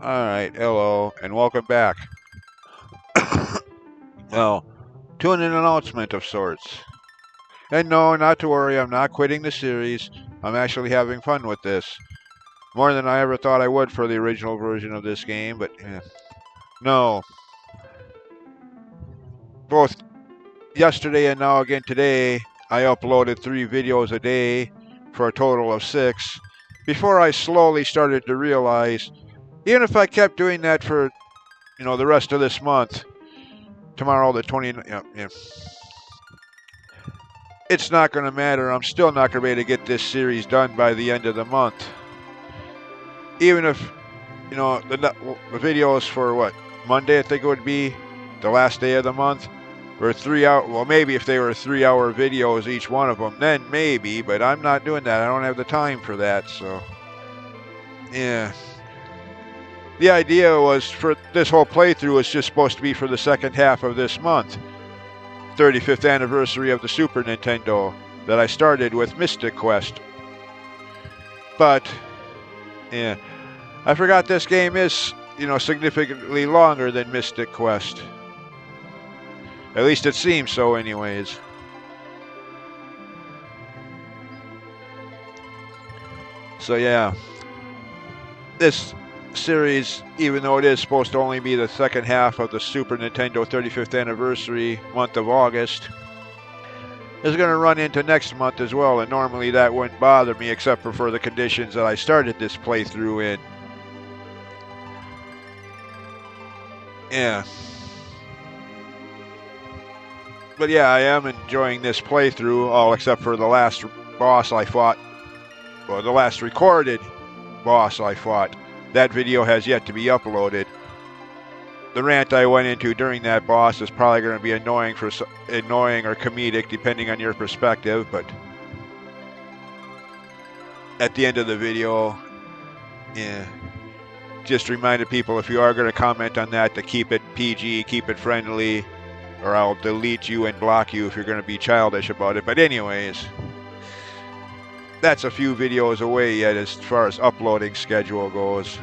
Alright, hello, and welcome back. Well, to an announcement of sorts. And no, not to worry, I'm not quitting the series. I'm actually having fun with this. More than I ever thought I would for the original version of this game, but no. Both yesterday and now again today, I uploaded 3 videos a day for a total of 6 before I slowly started to realize even if I kept doing that for, the rest of this month, tomorrow the 20th, it's not going to matter. I'm still not going to be able to get this series done by the end of the month. Even if, the videos for what, Monday I think it would be, the last day of the month, or 3 hour, well maybe if they were 3-hour videos each one of them, then maybe, but I'm not doing that. I don't have the time for that, so, yeah. The idea was for this whole playthrough was just supposed to be for the second half of this month. 35th anniversary of the Super Nintendo that I started with Mystic Quest. But, yeah, I forgot this game is, significantly longer than Mystic Quest. At least it seems so anyways. So yeah, this series, even though it is supposed to only be the second half of the Super Nintendo 35th anniversary month of August, is going to run into next month as well, and normally that wouldn't bother me except for the conditions that I started this playthrough in. Yeah. But yeah, I am enjoying this playthrough, all except for the last boss I fought, or the last recorded boss I fought. That video has yet to be uploaded. The rant I went into during that boss is probably going to be annoying or comedic, depending on your perspective, but at the end of the video, yeah, just reminded people if you are going to comment on that to keep it PG, keep it friendly, or I'll delete you and block you if you're going to be childish about it. But anyways, that's a few videos away yet as far as uploading schedule goes.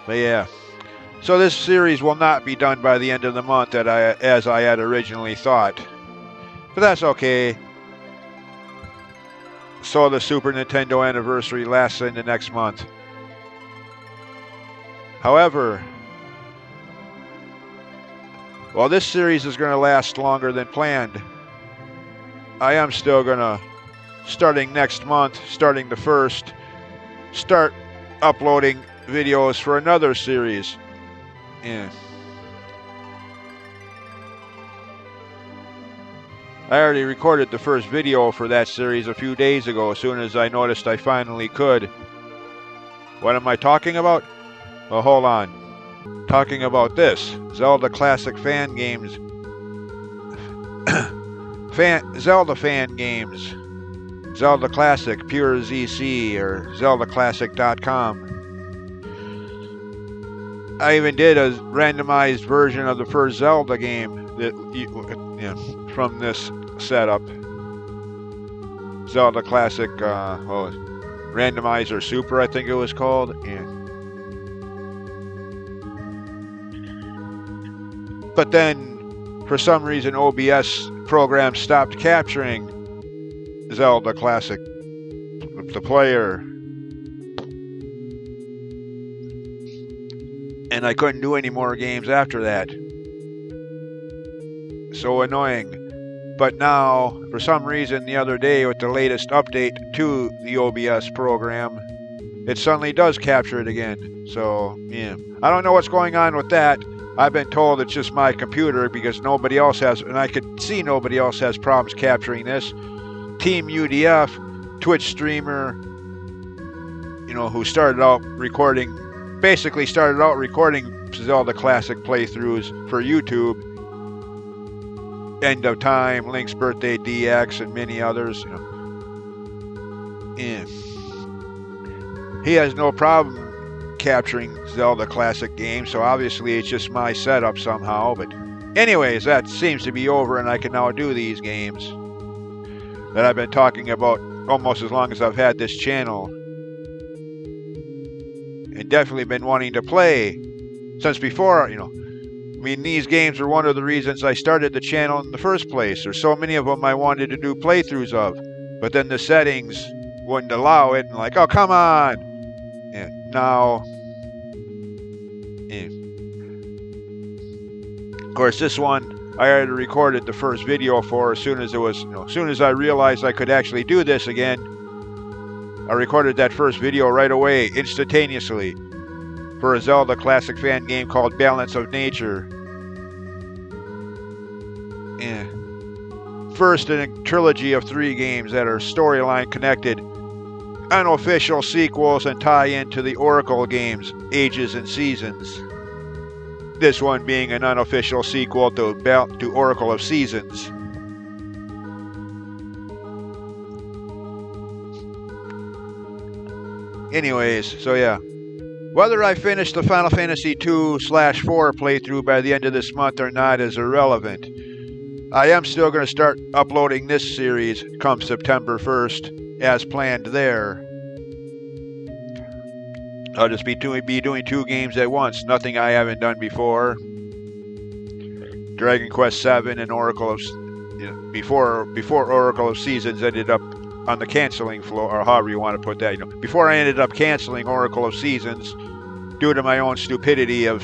But yeah. So this series will not be done by the end of the month as I had originally thought. But that's okay. So the Super Nintendo Anniversary lasts into next month. However, while this series is going to last longer than planned, I am still going to, starting next month, starting the 1st, start uploading videos for another series. Yeah. I already recorded the first video for that series a few days ago as soon as I noticed I finally could. What am I talking about? Well, hold on. Talking about this. Zelda Classic fan games. Zelda fan games. Zelda Classic, Pure ZC, or ZeldaClassic.com. I even did a randomized version of the first Zelda game from this setup. Zelda Classic, Randomizer Super, I think it was called. But then, for some reason, OBS program stopped capturing Zelda Classic, the player. And I couldn't do any more games after that. So annoying. But now, for some reason, the other day with the latest update to the OBS program, it suddenly does capture it again. So, yeah. I don't know what's going on with that. I've been told it's just my computer because nobody else has, and I could see nobody else has problems capturing this. Team UDF, Twitch streamer, who started out recording Zelda Classic playthroughs for YouTube. End of Time, Link's Birthday DX, and many others. Yeah. He has no problem capturing Zelda Classic games, so obviously it's just my setup somehow. But anyways, that seems to be over, and I can now do these games that I've been talking about almost as long as I've had this channel. and definitely been wanting to play since before, I mean, these games were one of the reasons I started the channel in the first place. There's so many of them I wanted to do playthroughs of, but then the settings wouldn't allow it, and like, oh, come on! And now, of course, this one I already recorded the first video for as soon as as soon as I realized I could actually do this again. I recorded that first video right away, instantaneously, for a ZeldaClassic fan game called Balance of Nature. First in a trilogy of 3 games that are storyline connected, unofficial sequels, and tie into the Oracle games, Ages and Seasons. This one being an unofficial sequel to Oracle of Seasons. Anyways, so yeah. Whether I finish the Final Fantasy 2/4 playthrough by the end of this month or not is irrelevant. I am still going to start uploading this series come September 1st, as planned there. I'll just be doing 2 games at once, nothing I haven't done before. Dragon Quest VII and Oracle of... before Oracle of Seasons ended up on the canceling floor, or however you want to put that. Before I ended up canceling Oracle of Seasons, due to my own stupidity of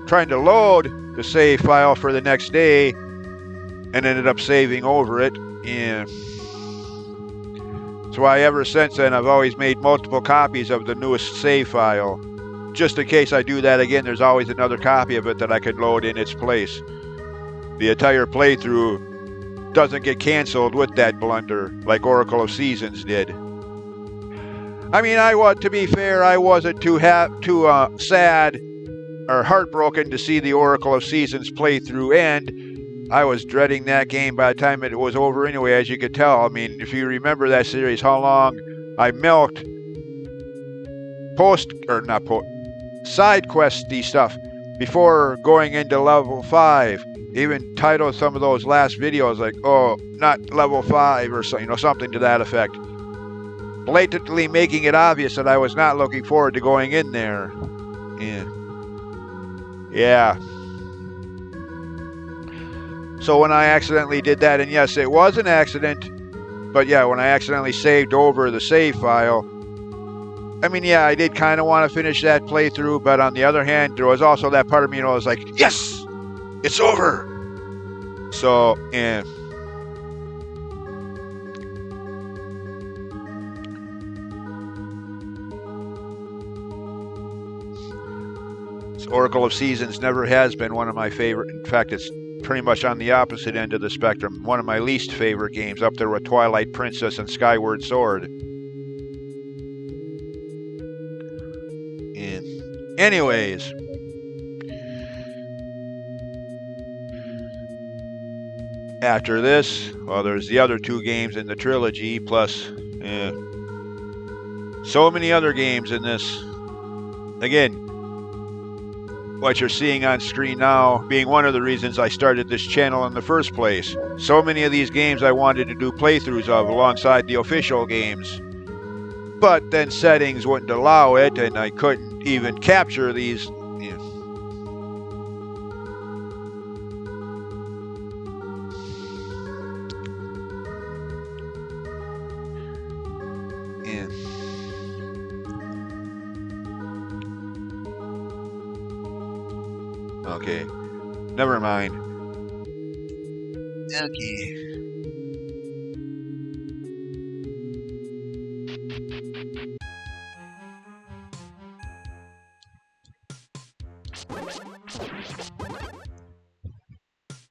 trying to load the save file for the next day, and ended up saving over it. That's why ever since then I've always made multiple copies of the newest save file. Just in case I do that again, there's always another copy of it that I could load in its place. The entire playthrough doesn't get canceled with that blunder like Oracle of Seasons did. I mean, to be fair, I wasn't too sad or heartbroken to see the Oracle of Seasons playthrough end. I was dreading that game by the time it was over anyway, as you could tell. I mean, if you remember that series, how long I milked side questy stuff before going into level 5. Even titled some of those last videos like, oh, not level 5 or so, something to that effect. Blatantly making it obvious that I was not looking forward to going in there. Yeah. So when I accidentally did that, and yes, it was an accident, but yeah, when I accidentally saved over the save file, I mean, yeah, I did kind of want to finish that playthrough, but on the other hand, there was also that part of me, was like, yes, it's over. So, yeah. Oracle of Seasons never has been one of my favorite. In fact, it's pretty much on the opposite end of the spectrum. One of my least favorite games, up there with Twilight Princess and Skyward Sword. Anyways. After this, well, there's the other 2 games in the trilogy, plus so many other games in this. Again, what you're seeing on screen now being one of the reasons I started this channel in the first place. So many of these games I wanted to do playthroughs of alongside the official games. But then settings wouldn't allow it, and I couldn't even capture these. Okay, never mind. Okay.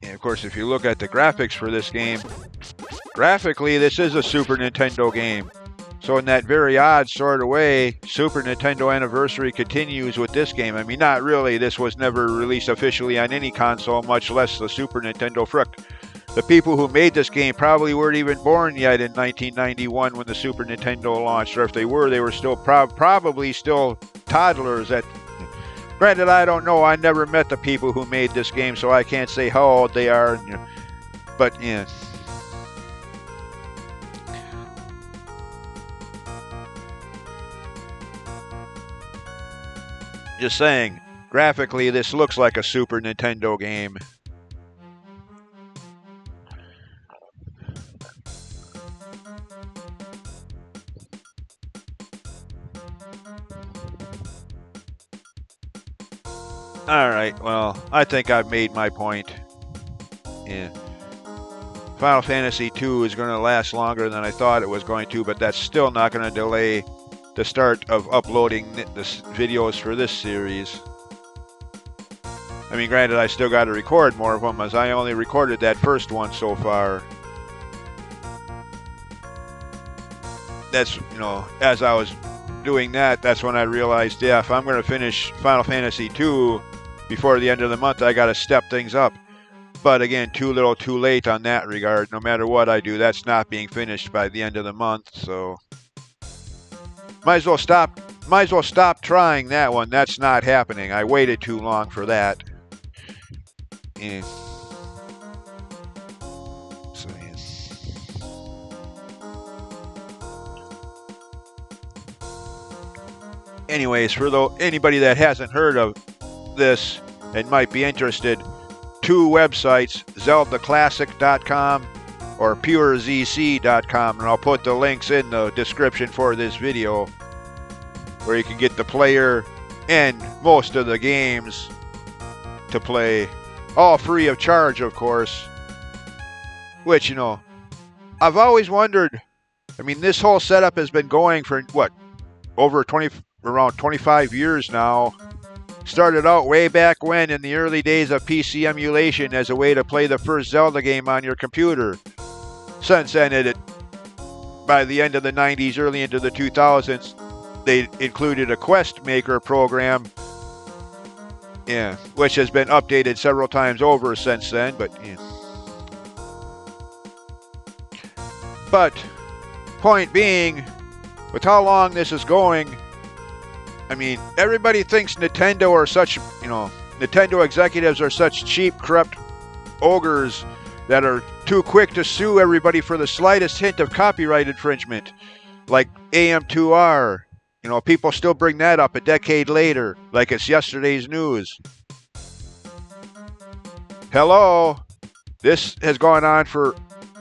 And of course, if you look at the graphics for this game, graphically, this is a Super Nintendo game. So in that very odd sort of way, Super Nintendo Anniversary continues with this game. I mean, not really. This was never released officially on any console, much less the Super Nintendo. Frick. The people who made this game probably weren't even born yet in 1991 when the Super Nintendo launched. Or if they were still probably still toddlers. Granted, I don't know. I never met the people who made this game, so I can't say how old they are. But, yeah. Just saying, graphically, this looks like a Super Nintendo game. Alright, well, I think I've made my point. Yeah. Final Fantasy II is going to last longer than I thought it was going to, but that's still not going to delay the start of uploading the videos for this series. I mean, granted, I still got to record more of them, as I only recorded that first one so far. That's, you know, as I was doing that, that's when I realized, yeah, if I'm going to finish Final Fantasy II before the end of the month, I got to step things up. But again, too little, too late on that regard. No matter what I do, that's not being finished by the end of the month. So might as well stop trying that one. That's not happening. I waited too long for that. Yeah. So, yeah. Anyways, for anybody that hasn't heard of this and might be interested, 2 websites, ZeldaClassic.com or PureZC.com, and I'll put the links in the description for this video, where you can get the player and most of the games to play, all free of charge, of course. Which, you know, I've always wondered, I mean, this whole setup has been going for, what, around 25 years now. Started out way back when, in the early days of PC emulation, as a way to play the first Zelda game on your computer. Since then, by the end of the 90s, early into the 2000s, they included a Quest Maker program, yeah, which has been updated several times over since then. But, yeah. But, point being, with how long this is going, I mean, everybody thinks Nintendo are such, you know, Nintendo executives are such cheap, corrupt ogres that are too quick to sue everybody for the slightest hint of copyright infringement. Like AM2R. You know, people still bring that up a decade later, like it's yesterday's news. Hello? This has gone on for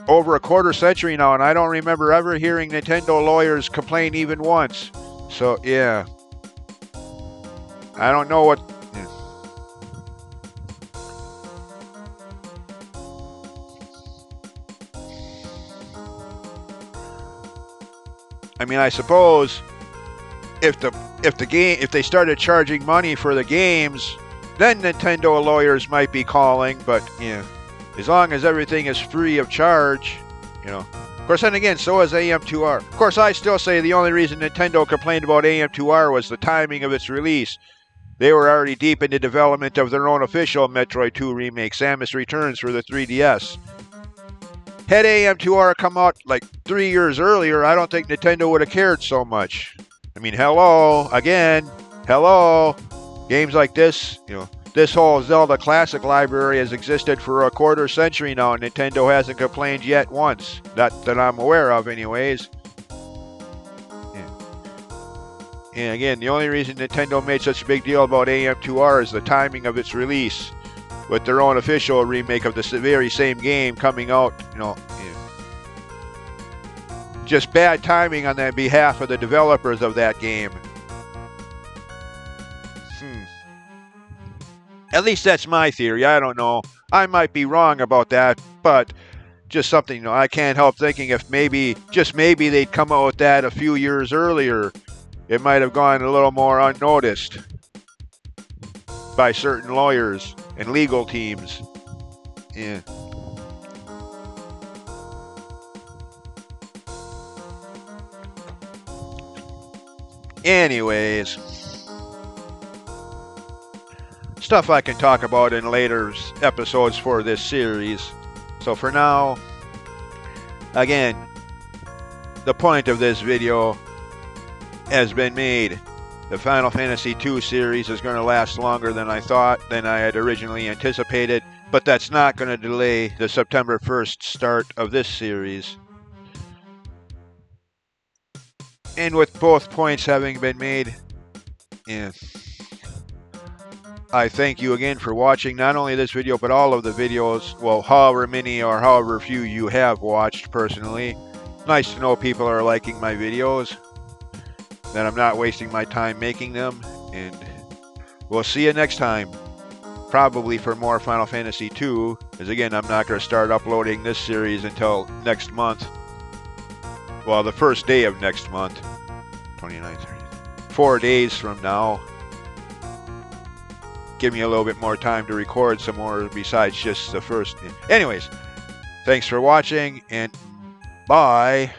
over a quarter century now, and I don't remember ever hearing Nintendo lawyers complain even once. So, yeah. I don't know what... Yeah. I mean, I suppose if they started charging money for the games, then Nintendo lawyers might be calling. But yeah, as long as everything is free of charge, you know. Of course, then again, so is AM2R. Of course, I still say the only reason Nintendo complained about AM2R was the timing of its release. They were already deep into development of their own official Metroid 2 remake, Samus Returns, for the 3DS. Had AM2R come out like 3 years earlier, I don't think Nintendo would have cared so much. I mean, hello, again, hello. Games like this, you know, this whole Zelda Classic library has existed for a quarter century now, and Nintendo hasn't complained yet once. Not that I'm aware of, anyways. And again, the only reason Nintendo made such a big deal about AM2R is the timing of its release, with their own official remake of the very same game coming out, you know. Just bad timing on the behalf of the developers of that game. At least that's my theory. I don't know. I might be wrong about that, but just something, you know, I can't help thinking if maybe, just maybe, they'd come out with that a few years earlier, it might have gone a little more unnoticed by certain lawyers and legal teams. Yeah. Anyways, stuff I can talk about in later episodes for this series. So for now, again, the point of this video has been made. The Final Fantasy II series is going to last longer than I had originally anticipated, but that's not going to delay the September 1st start of this series. And with both points having been made, yeah. I thank you again for watching not only this video, but all of the videos. Well, however many or however few you have watched personally. Nice to know people are liking my videos, that I'm not wasting my time making them. And we'll see you next time. Probably for more Final Fantasy II. Because again, I'm not going to start uploading this series until next month. Well, the first day of next month. 29, 30. 4 days from now. Give me a little bit more time to record some more besides just the first. Anyways, thanks for watching and bye.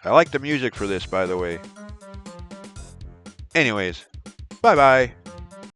I like the music for this, by the way. Anyways, bye-bye.